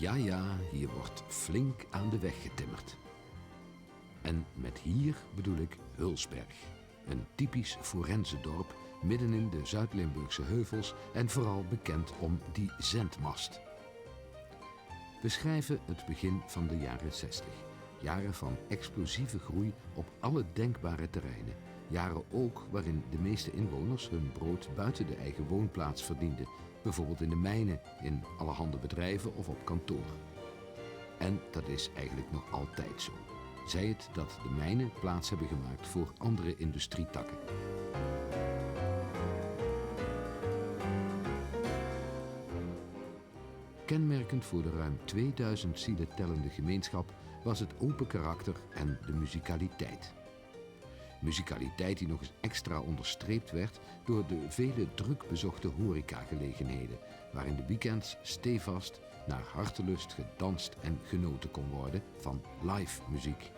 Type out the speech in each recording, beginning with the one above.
Ja, hier wordt flink aan de weg getimmerd. En met hier bedoel ik Hulsberg. Een typisch forensendorp midden in de Zuid-Limburgse heuvels en vooral bekend om die zendmast. We schrijven het begin van de jaren 60. Jaren van explosieve groei op alle denkbare terreinen. Jaren ook waarin de meeste inwoners hun brood buiten de eigen woonplaats verdienden. Bijvoorbeeld in de mijnen, in allerhande bedrijven of op kantoor. En dat is eigenlijk nog altijd zo. Zij het dat de mijnen plaats hebben gemaakt voor andere industrietakken. Kenmerkend voor de ruim 2000 zielen tellende gemeenschap was het open karakter en de muzikaliteit. Muzikaliteit die nog eens extra onderstreept werd door de vele druk bezochte horecagelegenheden, waar in de weekends stevast naar hartelust gedanst en genoten kon worden van live muziek.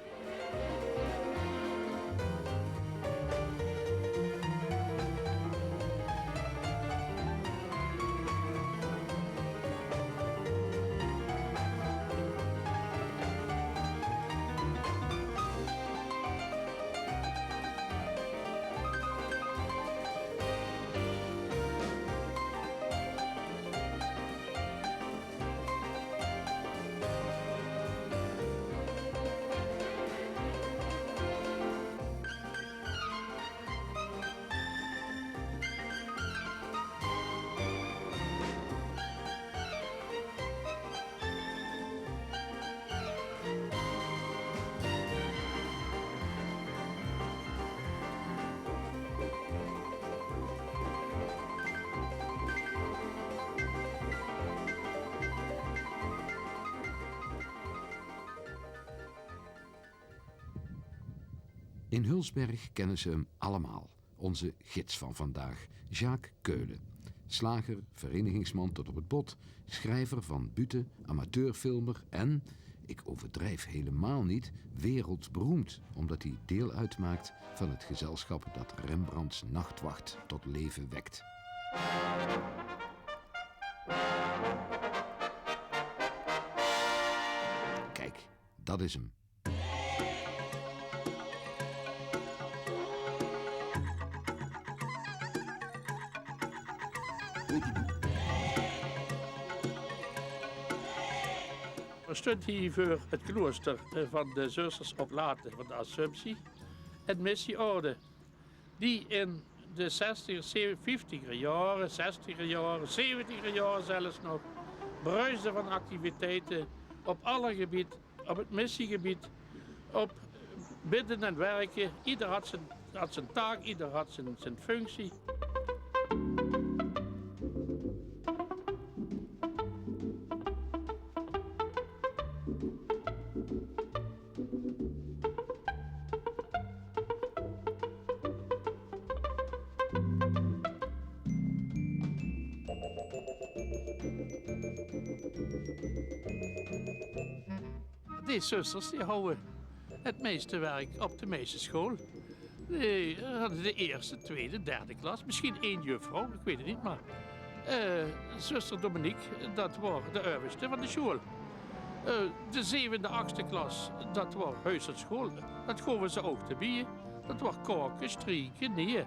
In Hulsberg kennen ze hem allemaal. Onze gids van vandaag, Jacques Keulen. Slager, verenigingsman tot op het bot, schrijver van Bute, amateurfilmer en, ik overdrijf helemaal niet, wereldberoemd, omdat hij deel uitmaakt van het gezelschap dat Rembrandts nachtwacht tot leven wekt. Kijk, dat is hem. We stond hier voor het klooster van de zusters Oblaten van de Assumptie en Missieorde, die in de 60er, 50er jaren, 60er jaren, 70er jaren zelfs nog bruiste van activiteiten op alle gebieden, op het missiegebied, op bidden en werken. Ieder had zijn taak, ieder had zijn functie. Deze zusters die houden het meeste werk op de meesterschool. Die hadden de eerste, tweede, derde klas. Misschien één juffrouw, ik weet het niet, maar... zuster Dominique, dat was de oudste van de school. De zevende, achtste klas, dat was huisartschool. Dat gaven ze ook te bieden. Dat was koken, strieken, nee.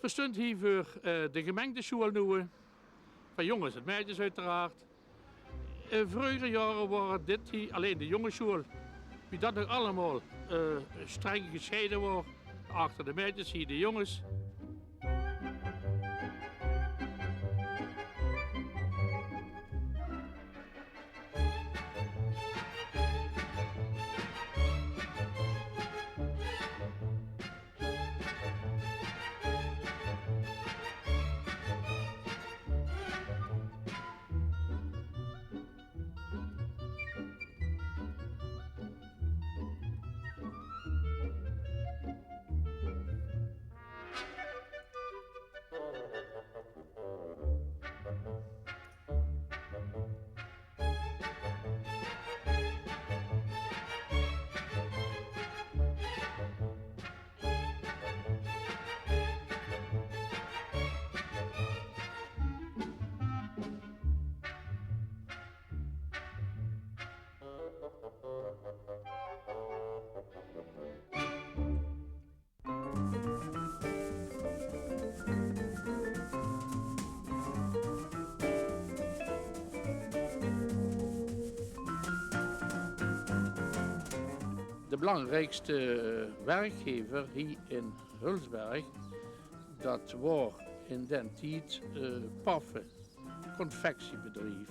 We stonden hier voor de gemengde school nu, van jongens en meisjes uiteraard. In vroegere jaren waren dit hier alleen de jongensschool. Wie dat nog allemaal streng gescheiden was, achter de meisjes hier de jongens. belangrijkste werkgever hier in Hulsberg, dat was in den tijd Paffen, confectiebedrijf.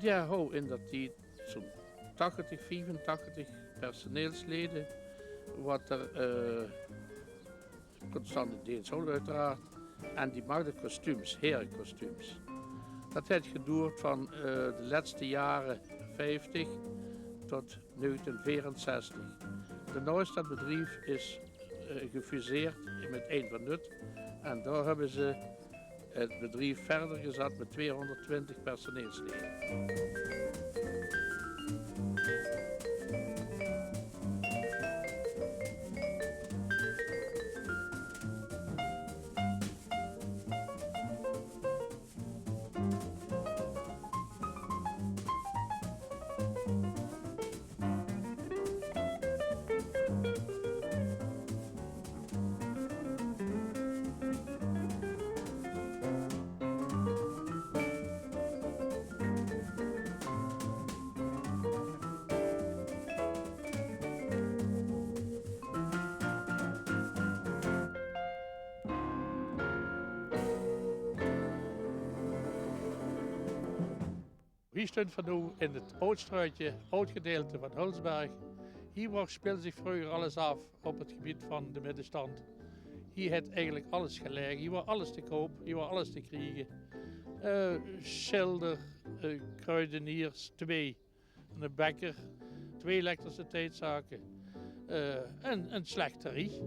Die had in dat tijd zo'n 85 personeelsleden, wat er constante dienst hadden uiteraard. En die maakten kostuums, herenkostuums. Dat heeft geduurd van de laatste jaren 50 tot 1964. Daarna dat bedrijf is gefuseerd met Eén van Nut. En daar hebben ze het bedrijf verder gezet met 220 personeelsleden. Hier stond van nu in het oudstruitje, oud gedeelte van Hulsberg. Hier speelde zich vroeger alles af op het gebied van de middenstand. Hier had eigenlijk alles gelegen, hier was alles te koop, hier was alles te krijgen. Schilder, kruideniers, 2. Een bakker, 2 elektriciteitszaken en een slechterie.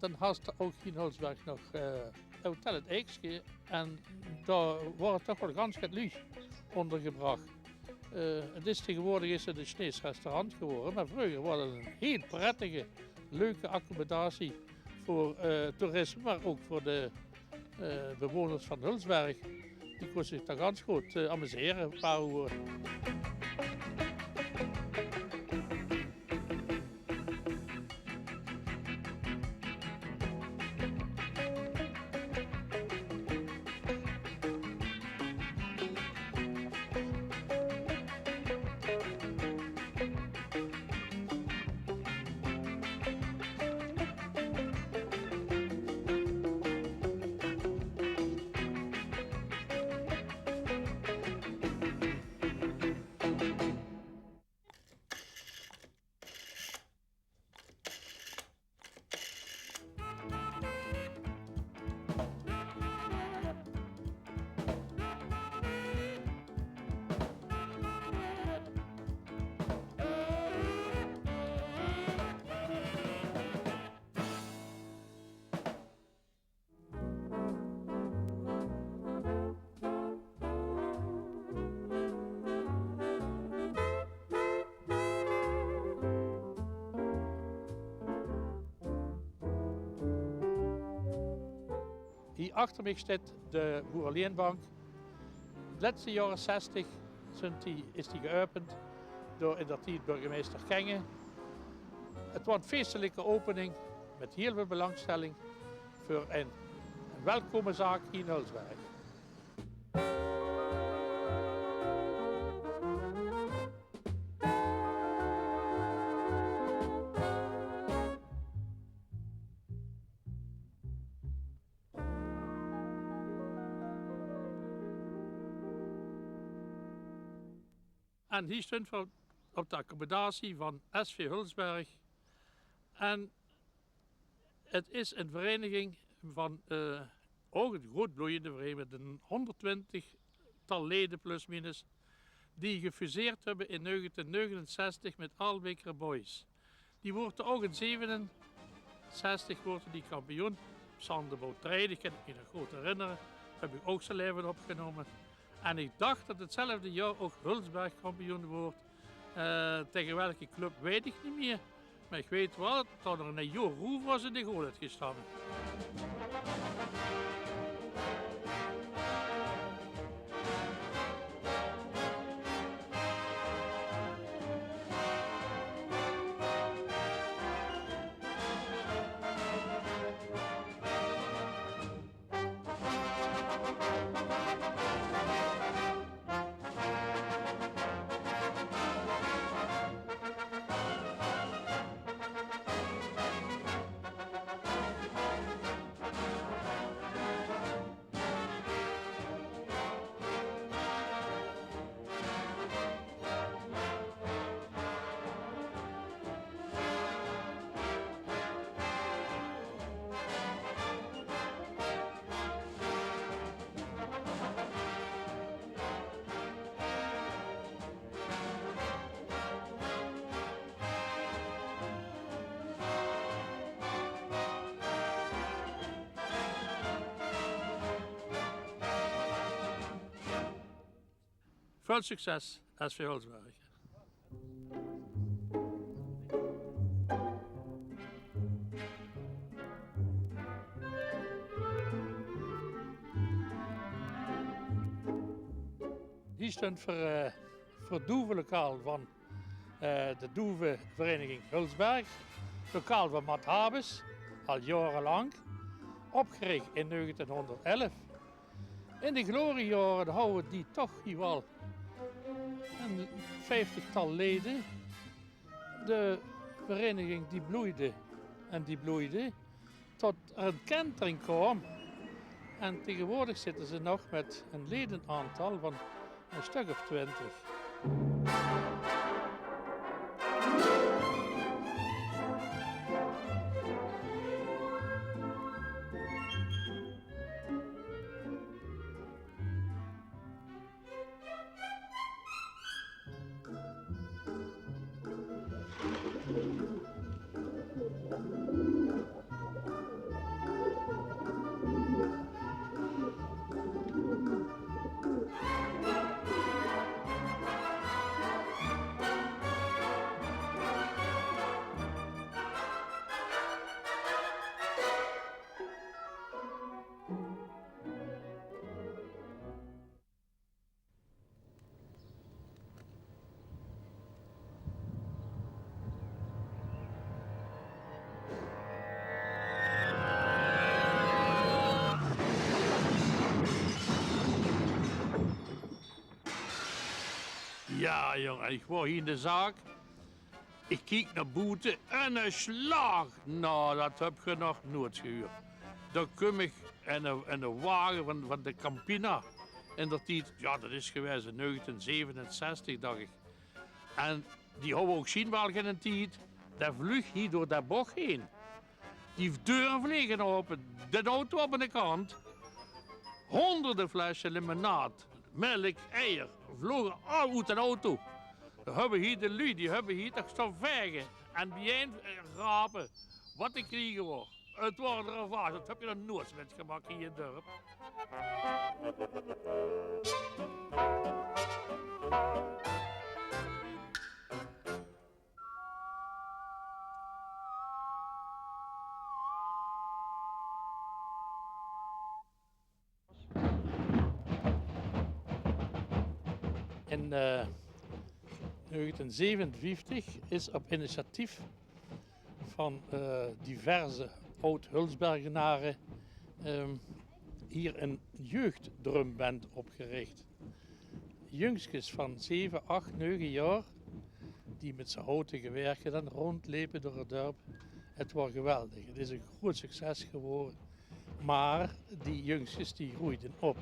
Dan had er ook in Hulsberg nog Hotel het Eekske en daar wordt toch wel ganz wat lui ondergebracht. Het is tegenwoordig is het een Chinees restaurant geworden, maar vroeger was het een heel prettige, leuke accommodatie voor toerisme, maar ook voor de bewoners van Hulsberg. Die konden zich daar ganz goed amuseren, een paar uur. Hier achter mij staat de Boerenleenbank. De laatste jaren 60 is die geopend door in dat tijd burgemeester Kenge. Het was een feestelijke opening met heel veel belangstelling voor een welkome zaak hier in Hulsberg. En hier stond we op de accommodatie van SV Hulsberg. En het is een vereniging van, ook een groot bloeiende vereniging met een 120-tal leden plus minus, die gefuseerd hebben in 1969 met Aalbeker Boys. Die worden ook in 1967 worden die kampioen. Sander Boutrijden, kan ik me nog goed herinneren, heb ik ook zijn leven opgenomen. En ik dacht dat hetzelfde jaar ook Hulsberg kampioen wordt. Tegen welke club weet ik niet meer. Maar ik weet wel dat er een Jo Roef was in de goal had gestaan. Veel succes, SV Hulsberg. Die stond voor het doevenlokaal van de Doevenvereniging Hulsberg. Lokaal van Matt Habes, al jarenlang. Opgericht in 1911. In de gloriejaren houden die toch hier wel een 50-tal leden. De vereniging die bloeide en die bloeide tot er een kentering kwam. En tegenwoordig zitten ze nog met een ledenaantal van een stuk of 20. Ja, jongen, ik word hier in de zaak. Ik kijk naar buiten en een slag. Nou, dat heb je nog nooit gehuurd. Dan kom ik in een wagen van de Campina. En dat tijd, ja, dat is geweest in 1967, dacht ik. En die houden ook zien wel geen tijd. Dat vlucht hier door dat bocht heen. Die deuren vliegen open, de auto op de kant. Honderden flessen limonade, melk, eier, vlogen al uit de auto. We hebben hier de lui, die hebben hier toch staan vegen en bijeen rapen. Wat ik kriegen wordt. Het wordt er vast, dat heb je nog nooit met gemak hier in het dorp. In 1957 is op initiatief van diverse oud-Hulsbergenaren hier een jeugddrumband opgericht. Jongskes van 7, 8, 9 jaar, die met z'n houten gewerken dan rondlepen door het dorp. Het was geweldig. Het is een groot succes geworden. Maar die jongskes die groeiden op.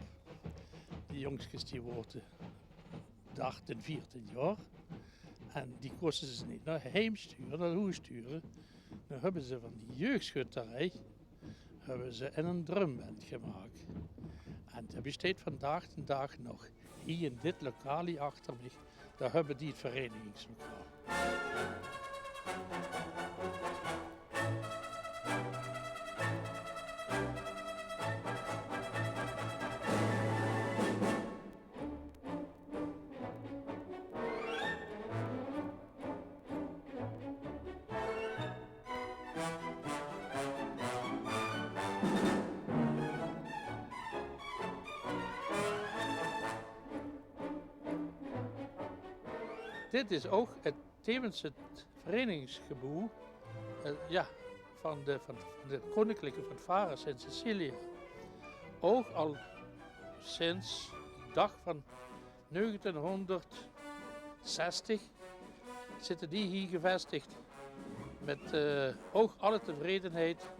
Die jongskes die worden 13, 14 jaar. En die kosten ze niet naar heim sturen, naar huis sturen. Dan hebben ze van die jeugdschutterij hebben ze een drumband gemaakt. En dat bestaat vandaag de dag nog. Hier in dit lokaal hier achter mij, daar hebben die het verenigingslokaal. Dit is ook tevens het verenigingsgebouw van de koninklijke fanfares in Sicilië. Ook al sinds de dag van 1960 zitten die hier gevestigd. Met ook alle tevredenheid.